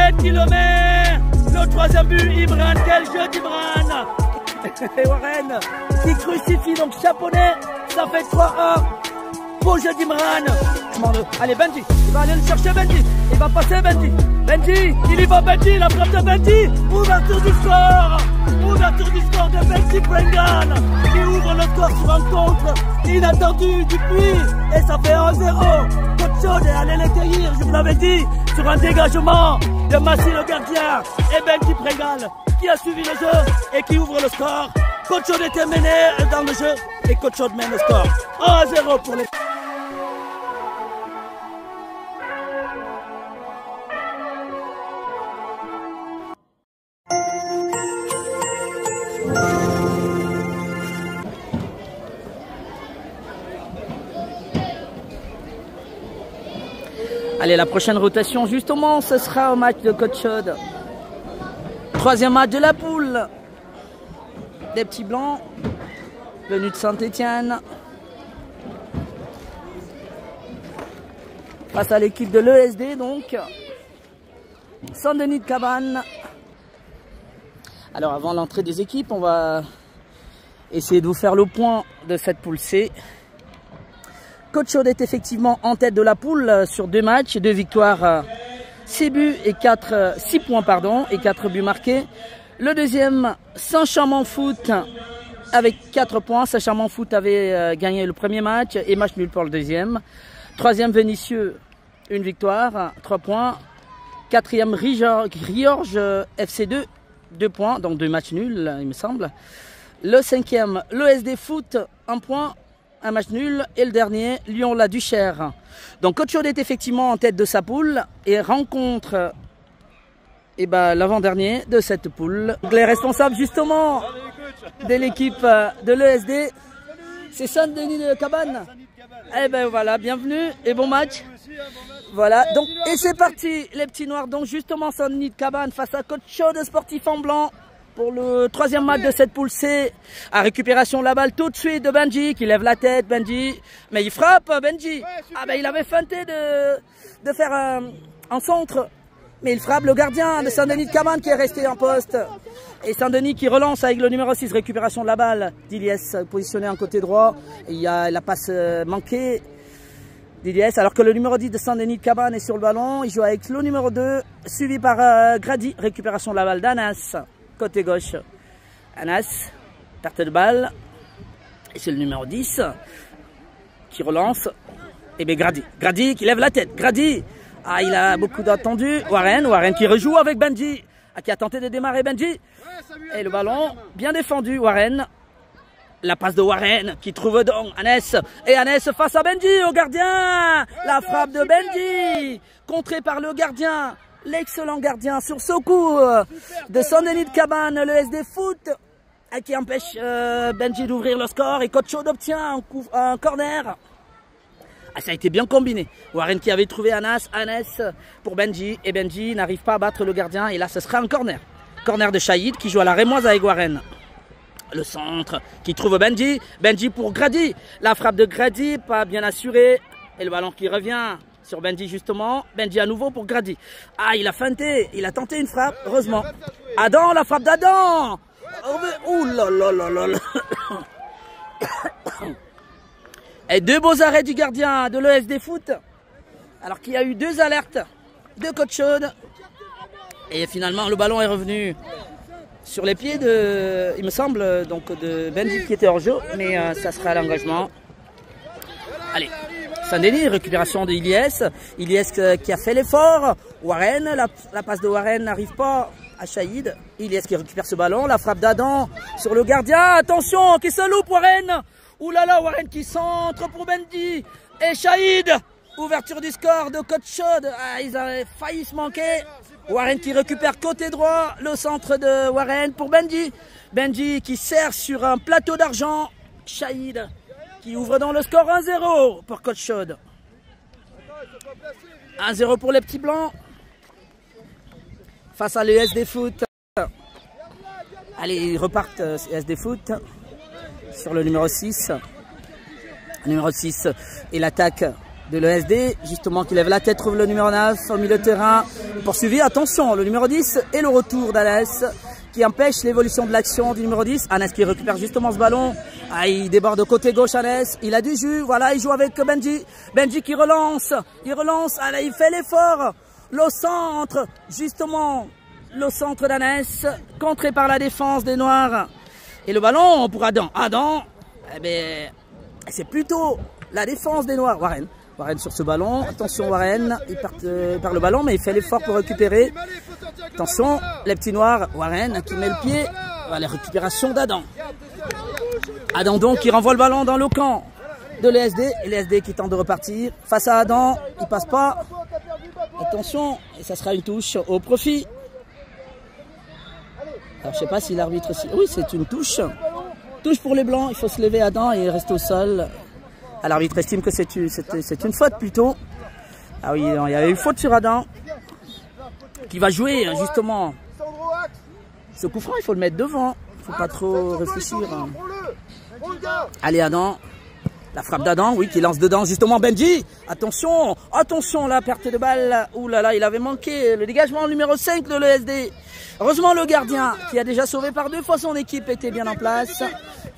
Warren qui le met. Le troisième but, Imran. Quel jeu d'Imran. Et Warren qui crucifie donc Chaponnet. Ça fait 3-1. Beau jeu d'Imran. Allez, Benji. Il va aller le chercher, Benji. Il va passer, Benji. Benji. Il y va, Benji. La frappe de Benji. Ouverture du score. Ouverture du score de Benji Prengal. Qui ouvre le score sur un contre inattendu du puits. Et ça fait 1-0. Coach Chaude est allé l'accueillir, je vous l'avais dit. Sur un dégagement de Massy le gardien. Et Benji Prengal qui a suivi le jeu et qui ouvre le score. Coach Chaude était mené dans le jeu. Et Coach Chaude mène le score. 1-0 pour les... Allez, la prochaine rotation, justement, ce sera au match de Coach Chaude. Troisième match de la poule. Des petits blancs, venus de Saint-Étienne. Face à l'équipe de l'ESD, donc. Saint-Denis de Cabannes. Alors, avant l'entrée des équipes, on va essayer de vous faire le point de cette poule C. Coach Chaude est effectivement en tête de la poule sur 2 matchs, 2 victoires, 6 buts et 6 points et 4 buts marqués. Le deuxième, Saint-Chamond Foot avec 4 points. Saint-Chamond Foot avait gagné le premier match et match nul pour le deuxième. Troisième, Vénissieux, 1 victoire, 3 points. Quatrième, Riorges FC2, 2 points, donc 2 matchs nuls, il me semble. Le cinquième, l'ESD Foot, 1 point. Un match nul. Et le dernier, Lyon-la-Duchère. Donc Coach Chaude est effectivement en tête de sa poule et rencontre l'avant-dernier de cette poule. Donc, les responsables justement de l'équipe de l'ESD, c'est Saint-Denis de Cabannes. Eh ben voilà, bienvenue et bon match. Voilà, donc et c'est parti les petits noirs. Donc justement Saint-Denis de Cabannes face à Coach Chaude sportif en blanc. Pour le troisième match de cette poule C, à récupération de la balle tout de suite de Benji, qui lève la tête, Benji. Mais il frappe, Benji. Ah ben il avait feinté de faire un centre. Mais il frappe le gardien de Saint-Denis de Cabannes qui est resté en poste. Et Saint-Denis qui relance avec le numéro 6, récupération de la balle. Diliès positionné en côté droit. Et il y a la passe manquée. Diliès, alors que le numéro 10 de Saint-Denis de Cabannes est sur le ballon. Il joue avec le numéro 2, suivi par Grady. Récupération de la balle d'Anas. Côté gauche, Anas, perte de balle. Et c'est le numéro 10 qui relance. Et bien Grady qui lève la tête. Grady, ah, il a beaucoup d'attendu. Warren qui rejoue avec Benji. Ah, qui a tenté de démarrer Benji. Et le ballon, bien défendu, Warren. La passe de Warren qui trouve donc Anas. Et Anas face à Benji, au gardien. La frappe de Benji, contrée par le gardien. L'excellent gardien sur ce coup de Saint-Denis de Cabannes, le SD Foot, qui empêche Benji d'ouvrir le score et Coach Chaude obtient un corner. Ah, ça a été bien combiné. Warren qui avait trouvé Anas pour Benji et Benji n'arrive pas à battre le gardien et là ce sera un corner. Corner de Chaïd qui joue à la Rémoise avec Warren. Le centre qui trouve Benji. Benji pour Grady. La frappe de Grady, pas bien assurée. Et le ballon qui revient sur Benji justement. Benji à nouveau pour Grady. Ah, il a feinté. Il a tenté une frappe. Heureusement. Adam, la frappe d'Adam. Ouh là là là là là. Et 2 beaux arrêts du gardien de l'ESD Foot. Alors qu'il y a eu 2 alertes de Coach Chaude. Et finalement, le ballon est revenu sur les pieds de, il me semble, donc de Benji qui était hors jeu. Mais ça sera l'engagement. Allez. Saint-Denis, récupération de Iliès. Iliès qui a fait l'effort. Warren, la passe de Warren n'arrive pas à Chaïd. Iliès qui récupère ce ballon. La frappe d'Adam sur le gardien. Attention, qui se loupe Warren. Ouh là là, Warren qui centre pour Benji. Et Chaïd. Ouverture du score de Coach Chaude. Ah, ils avaient failli se manquer. Warren qui récupère côté droit. Le centre de Warren pour Benji. Benji qui sert sur un plateau d'argent. Chaïd qui ouvre dans le score 1-0 pour Coach Chaude. 1-0 pour les petits blancs. Face à l'ESD Foot. Allez, ils repartent SD Foot sur le numéro 6. Numéro 6 et l'attaque de l'ESD, justement qui lève la tête, trouve le numéro 9 au milieu de terrain. Poursuivi, attention, le numéro 10 et le retour d'Anès qui empêche l'évolution de l'action du numéro 10. Anès qui récupère justement ce ballon. Ah, il déborde de côté gauche, Anès. Il a du jus, voilà, il joue avec Benji. Benji qui relance, ah, là, il fait l'effort. Le centre, justement, le centre d'Anès, contré par la défense des Noirs. Et le ballon pour Adam. Adam, eh ben, c'est plutôt la défense des Noirs. Warren sur ce ballon. Attention Warren, il part le ballon, mais il fait l'effort pour récupérer. Attention, les petits Noirs. Warren qui met le pied. La récupération d'Adam. Adam donc qui renvoie le ballon dans le camp de l'ESD. Et l'ESD qui tente de repartir. Face à Adam, il passe pas. Attention, et ça sera une touche au profit. Alors je sais pas si l'arbitre... Oui, c'est une touche. Touche pour les Blancs, il faut se lever Adam et rester au sol. L'arbitre estime que c'est une faute plutôt. Ah oui, il y avait eu faute sur Adam. Qui va jouer justement. Ce coup franc, il faut le mettre devant. Il ne faut pas trop réfléchir. Allez Adam. La frappe d'Adam, oui, qui lance dedans justement Benji. Attention, attention, la perte de balle. Ouh là là, il avait manqué le dégagement numéro 5 de l'ESD. Heureusement, le gardien, qui a déjà sauvé par 2 fois son équipe, était bien en place.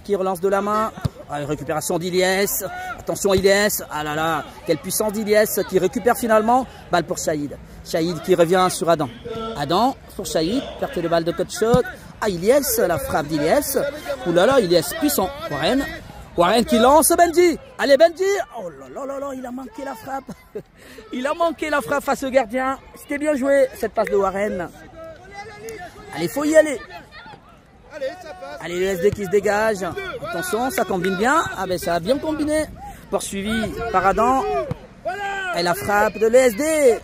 Qui relance de la main. Ah, récupération d'Iliès. Attention Iliès. Ah là là, quelle puissance d'Iliès qui récupère finalement. Balle pour Shahid. Shahid qui revient sur Adam. Adam pour Shahid. Perte de balle de Kotchot. Ah, Iliès, la frappe d'Iliès. Ouh là là, Iliès puissant. Warren qui lance Benji. Allez Benji. Oh là là là là, il a manqué la frappe. Il a manqué la frappe face au gardien. C'était bien joué cette passe de Warren. Allez, faut y aller. Allez, le SD qui se dégage. Attention, ça combine bien. Ah ben ça a bien combiné. Poursuivi par Adam. Et la frappe de l'ESD.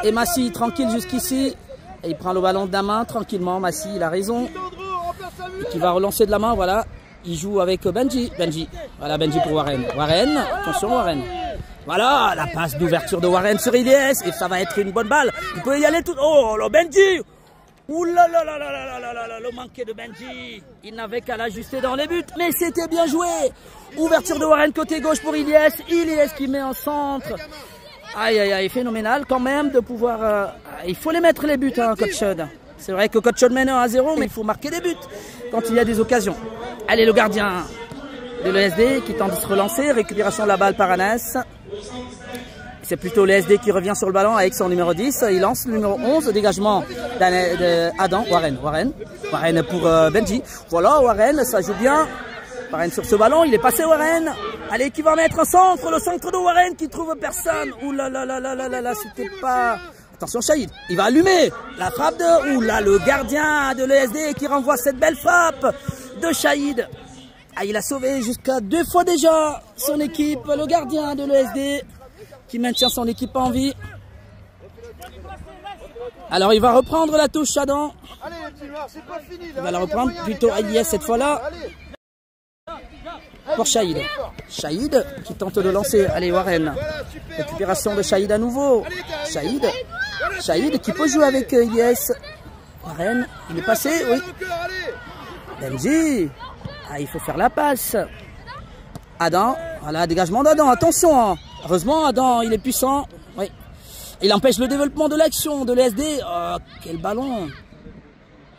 Et Massi tranquille jusqu'ici. Et il prend le ballon de la main tranquillement. Massi, il a raison. Et qui va relancer de la main, voilà. Il joue avec Benji. Voilà, Benji pour Warren. Attention Warren. Voilà, la passe d'ouverture de Warren sur Iliès. Et ça va être une bonne balle. Il peut y aller tout. Oh, le Benji. Ouh là là là là là là là là, le manqué de Benji. Il n'avait qu'à l'ajuster dans les buts. Mais c'était bien joué. Ouverture de Warren côté gauche pour Iliès. Iliès qui met en centre. Aïe aïe aïe, phénoménal quand même de pouvoir... il faut les mettre les buts, hein, Coach Chod. C'est vrai que Coach Chod mène 1-0, mais il faut marquer des buts quand il y a des occasions. Allez, le gardien de l'ESD qui tente de se relancer. Récupération de la balle par Anas. C'est plutôt l'ESD qui revient sur le ballon avec son numéro 10. Il lance le numéro 11, dégagement d'Adam. Warren pour Benji. Voilà, Warren, ça joue bien. Warren sur ce ballon, il est passé Warren. Allez, qui va mettre un centre, le centre de Warren qui trouve personne. Ouh là là là là là là là, c'était pas... Attention Shahid, il va allumer la frappe de... Ouh là, le gardien de l'ESD qui renvoie cette belle frappe de Shahid. Ah, il a sauvé jusqu'à 2 fois déjà son équipe, le gardien de l'ESD qui maintient son équipe en vie. Alors il va reprendre la touche Adam. Il va la reprendre plutôt à Iliès cette fois-là. Pour Shahid. Shahid qui tente de lancer. Allez Warren. Récupération de Shahid à nouveau. Shahid qui peut jouer avec Iliès. Warren, il est passé, oui. Benji. Ah, il faut faire la passe. Adam. Voilà, dégagement d'Adam. Attention. Hein. Heureusement, Adam, il est puissant. Oui. Il empêche le développement de l'action de l'ESD. Oh, quel ballon.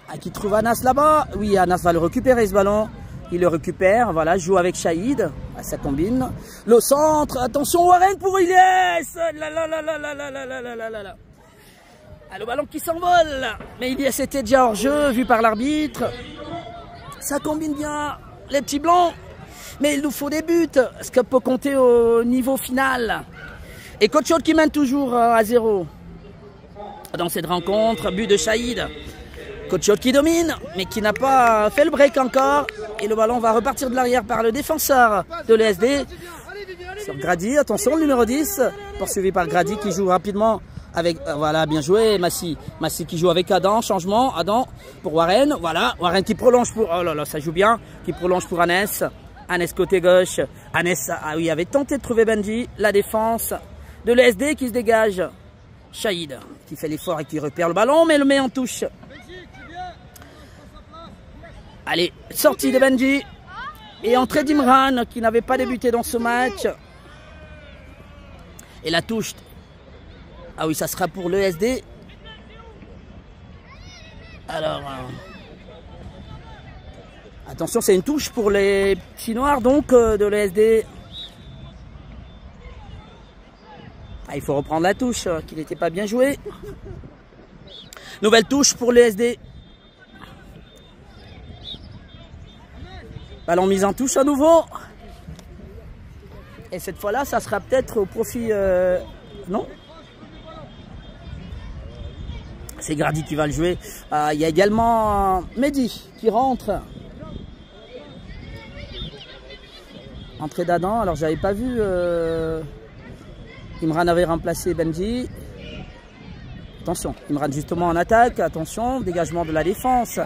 Ah, qui trouve Anas là-bas. Oui, Anas va le récupérer ce ballon. Il le récupère, voilà, joue avec Shahid. Ah, ça combine. Le centre, attention, Warren pour Iliès. Ah, le ballon qui s'envole. Mais Iliès était déjà hors jeu, vu par l'arbitre. Ça combine bien, les petits blancs. Mais il nous faut des buts, ce que peut compter au niveau final. Et Coach Chod qui mène toujours à 0. Dans cette rencontre, but de Shahid. Coach Chod qui domine, mais qui n'a pas fait le break encore. Et le ballon va repartir de l'arrière par le défenseur de l'ESD. Sur Grady, attention, le numéro 10. Poursuivi par Grady qui joue rapidement avec... voilà, bien joué, Massi. Massi qui joue avec Adam, changement. Adam pour Warren, voilà. Warren qui prolonge pour... Oh là là, ça joue bien. Qui prolonge pour Anès. Anès côté gauche. Anès, ah oui, avait tenté de trouver Benji. La défense de l'ESD qui se dégage. Shahid qui fait l'effort et qui repère le ballon, mais le met en touche. Allez, sortie de Benji. Et entrée d'Imran qui n'avait pas débuté dans ce match. Et la touche. Ah oui, ça sera pour l'ESD. Alors... attention, c'est une touche pour les petits noirs donc de l'ESD. Ah, il faut reprendre la touche, qui n'était pas bien jouée. Nouvelle touche pour l'ESD. Ballon mise en touche à nouveau. Et cette fois-là, ça sera peut-être au profit... non, c'est Grady qui va le jouer. Il y a également Mehdi qui rentre. Entrée d'Adam. Alors, j'avais pas vu... Imran avait remplacé Benji. Attention, Imran justement en attaque. Attention, dégagement de la défense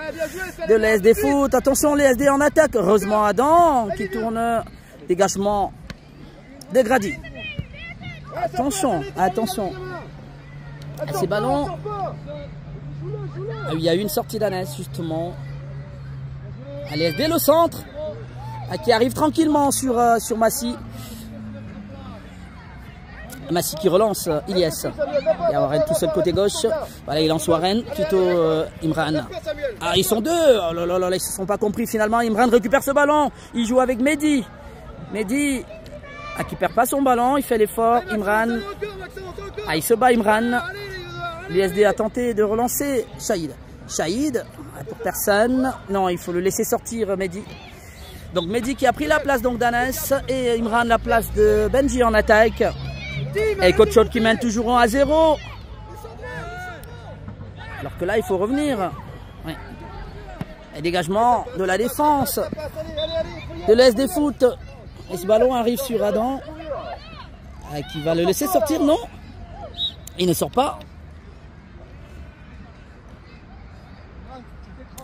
de l'ESD Foot. Attention, l'ESD en attaque. Heureusement, Adam qui tourne. Dégagement de Grady. Attention, attention. Ces ballons. Ah, il y a eu une sortie d'Anès justement. L'ESD le centre. Qui arrive tranquillement sur Massi. Massi qui relance Ilyes. Il y a Warren tout seul côté gauche. Voilà, il lance Warren, plutôt Imran. Ah, ils sont deux. Oh là là là, ils ne se sont pas compris finalement. Imran récupère ce ballon. Il joue avec Mehdi. Mehdi qui perd pas son ballon. Il fait l'effort. Imran. Ah, il se bat Imran. L'ISD a tenté de relancer Shahid. Shahid, pour personne. Non, il faut le laisser sortir Mehdi. Donc Mehdi qui a pris la place d'Anas et Imran la place de Benji en attaque. Et Coach Shot qui mène toujours 1-0. Alors que là, il faut revenir. Oui. Et dégagement de la défense de l'ESD Foot. Et ce ballon arrive sur Adam. Qui va le laisser sortir, non? Il ne sort pas.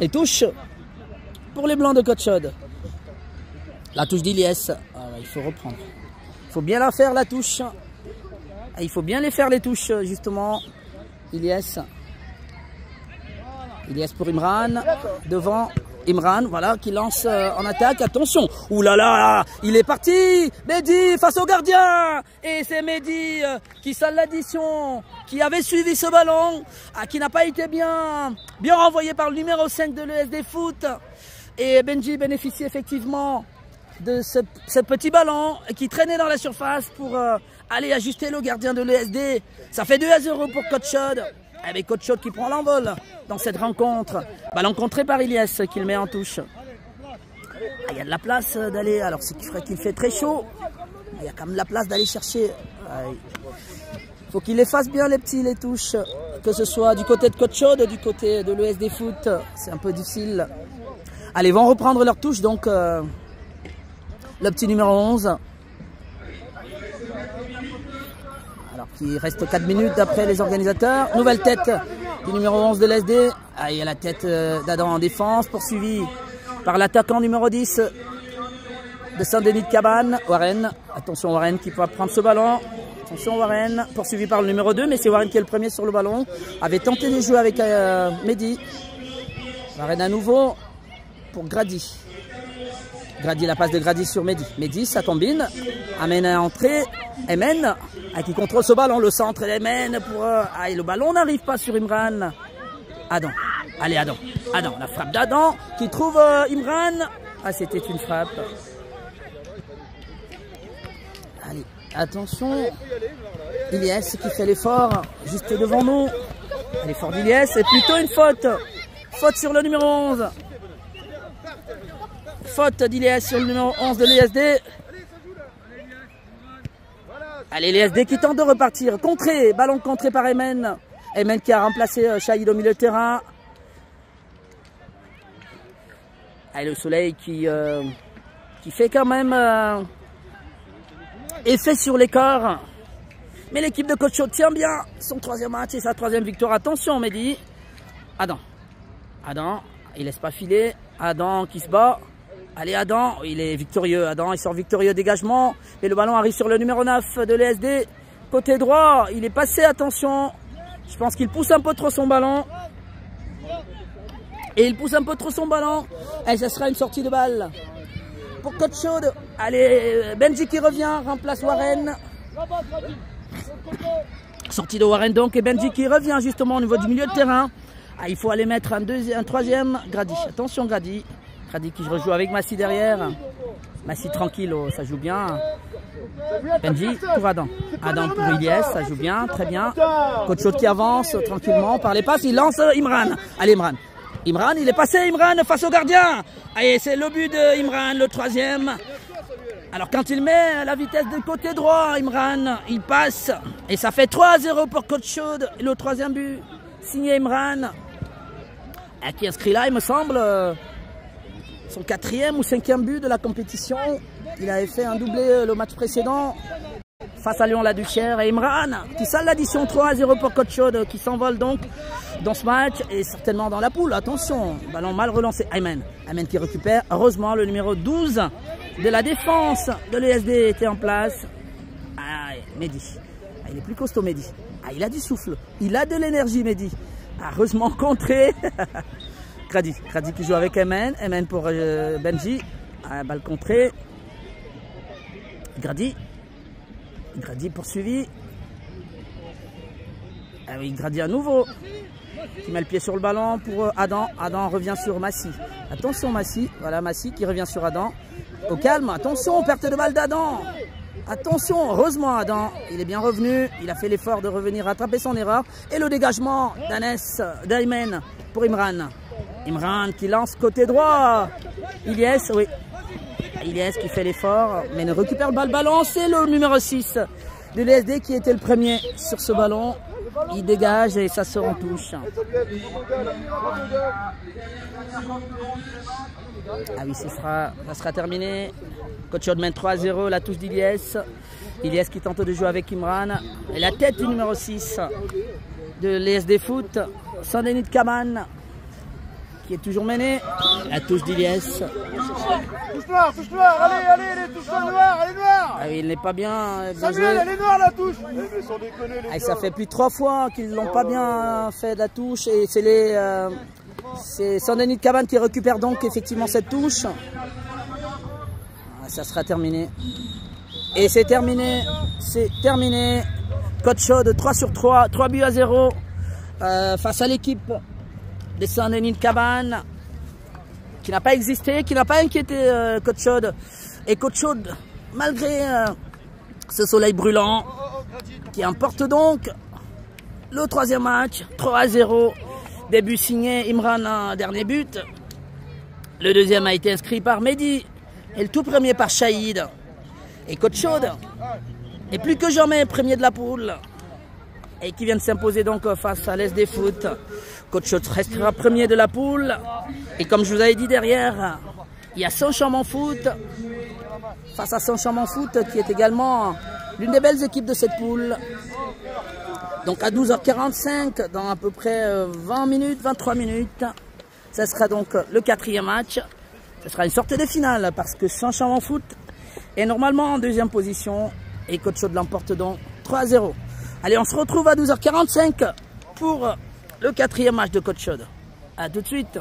Et touche pour les blancs de Coach Shot. La touche d'Ilyes. Il faut reprendre. Il faut bien la faire, la touche. Il faut bien les faire les touches justement. Ilyes. Ilyes pour Imran. Devant Imran, voilà, qui lance en attaque. Attention. Ouh là là, il est parti. Mehdi face au gardien. Et c'est Mehdi qui sale l'addition. Qui avait suivi ce ballon. Qui n'a pas été bien renvoyé par le numéro 5 de l'ESD Foot. Et Benji bénéficie effectivement de ce petit ballon qui traînait dans la surface pour aller ajuster le gardien de l'ESD. Ça fait 2-0 pour Coach Shot. Avec Coach Shot qui prend l'envol dans cette rencontre. Ballon contré par Ilyes qui le met en touche. Il y a de la place d'aller. Alors c'est qu'il fait très chaud. Il y a quand même la place d'aller chercher. Il faut qu'il les fasse bien les petits, les touches. Que ce soit du côté de Coach Shot, du côté de l'ESD Foot. C'est un peu difficile. Allez, ils vont reprendre leur touche donc. Le petit numéro 11. Alors qu'il reste 4 minutes d'après les organisateurs. Nouvelle tête du numéro 11 de l'ESD. Il y a la tête d'Adam en défense. Poursuivi par l'attaquant numéro 10 de Saint-Denis de Cabane. Warren. Attention Warren qui va prendre ce ballon. Attention Warren. Poursuivi par le numéro 2. Mais c'est Warren qui est le premier sur le ballon. Avait tenté de jouer avec Mehdi. Warren à nouveau pour Grady. Grady, la passe de Grady sur Mehdi. Mehdi, ça combine. Amène à entrée. Emen, qui contrôle ce ballon. Le centre, Emen pour... et le ballon n'arrive pas sur Imran. Adam. Allez, Adam. Adam, la frappe d'Adam qui trouve Imran. C'était une frappe. Allez, attention. Ilyes qui fait l'effort juste devant nous. L'effort d'Ilyes, c'est plutôt une faute. Faute sur le numéro 11. Faute d'Ilyes sur le numéro 11 de l'ESD. Allez, l'ESD qui tente de repartir. Contré, ballon contré par Emen. Emen qui a remplacé Shahid au milieu de terrain. Allez, le soleil qui fait quand même effet sur les corps. Mais l'équipe de Coach Shot tient bien son troisième match et sa troisième victoire. Attention, Mehdi. Adam. Adam, il laisse pas filer. Adam qui se bat. Allez, Adam, il est victorieux. Adam, il sort victorieux, dégagement. Et le ballon arrive sur le numéro 9 de l'ESD. Côté droit, il est passé, attention. Je pense qu'il pousse un peu trop son ballon. Et il pousse un peu trop son ballon. Et ça sera une sortie de balle pour Coach Shot. Allez, Benji qui revient, remplace Warren. Sortie de Warren donc et Benji qui revient justement au niveau du milieu de terrain. Ah, il faut aller mettre un troisième. Grady. Attention Grady. Grady qui rejoue avec Massy derrière. Massy tranquille, oh, ça joue bien. Benji pour Adam. Adam pour Ilyes, ça joue bien, très bien. Coach Chaude qui avance tranquillement par les passes. Il lance Imran. Allez Imran. Imran, il est passé Imran face au gardien. Allez, c'est le but de Imran, le troisième. Alors quand il met la vitesse de côté droit, Imran, il passe. Et ça fait 3-0 pour Coach Chaude. Le troisième but, signé Imran. Qui inscrit là, il me semble, son 4e ou 5e but de la compétition. Il avait fait un doublé le match précédent face à Lyon-la-Duchère. Et Imran qui sale l'addition 3-0 pour Coach Chaude qui s'envole donc dans ce match et certainement dans la poule. Attention, ballon mal relancé. Ayman qui récupère. Heureusement, le numéro 12 de la défense de l'ESD était en place. Ah, Mehdi. Ah, il est plus costaud, Mehdi. Ah, il a du souffle. Il a de l'énergie, Mehdi. Ah, heureusement contré. Grady qui joue avec Ayman. Ayman pour Benji. Ah, balle contrée. Grady poursuivi. Ah oui, Grady à nouveau. Qui met le pied sur le ballon pour Adam. Adam revient sur Massy. Attention Massy. Voilà Massy qui revient sur Adam. Au calme. Attention, perte de balle d'Adam. Attention, heureusement Adam. Il est bien revenu. Il a fait l'effort de revenir rattraper son erreur. Et le dégagement d'Ayman pour Imran. Imran qui lance côté droit. Ilyes, oui. Ilyes qui fait l'effort, mais ne récupère pas le ballon. C'est le numéro 6 de l'ESD qui était le premier sur ce ballon. Il dégage et ça sort en touche. Ah oui, ça sera terminé. Coach Chaude mène 3-0, la touche d'Ilyes. Ilyes qui tente de jouer avec Imran. Et la tête du numéro 6 de l'ESD Foot, Saint-Denis de Cabannes, qui est toujours mené. La touche d'Ilyes. Touche noire, allez, touche noire, elle est noire. Ah oui, il n'est pas bien Samuel, elle est noire la touche. Ça fait plus de 3 fois qu'ils n'ont pas bien fait de la touche. Et c'est Saint-Denis de Cabannes qui récupère donc effectivement cette touche. Ça sera terminé. Et c'est terminé. Coach Chaude 3/3, 3-0 face à l'équipe de Saint-Denis de Cabannes, qui n'a pas existé, qui n'a pas inquiété Coach Chaude. Et Coach Chaude, malgré ce soleil brûlant, qui emporte donc le 3e match, 3-0. Début signé Imran, dernier but. Le 2e a été inscrit par Mehdi et le tout premier par Shahid. Et Coach Chaude est plus que jamais premier de la poule et qui vient de s'imposer donc face à l'ESD Foot. Coach Chaude restera premier de la poule. Et comme je vous avais dit derrière, il y a Saint-Chamond Foot face à Saint-Chamond Foot qui est également l'une des belles équipes de cette poule. Donc à 12h45, dans à peu près 20 minutes, 23 minutes, ça sera donc le 4e match. Ce sera une sortie de finale parce que Saint-Chamond Foot est normalement en 2e position et Coach Chaude l'emporte donc 3-0. Allez, on se retrouve à 12h45 pour le 4e match de Coach Chaude. A tout de suite.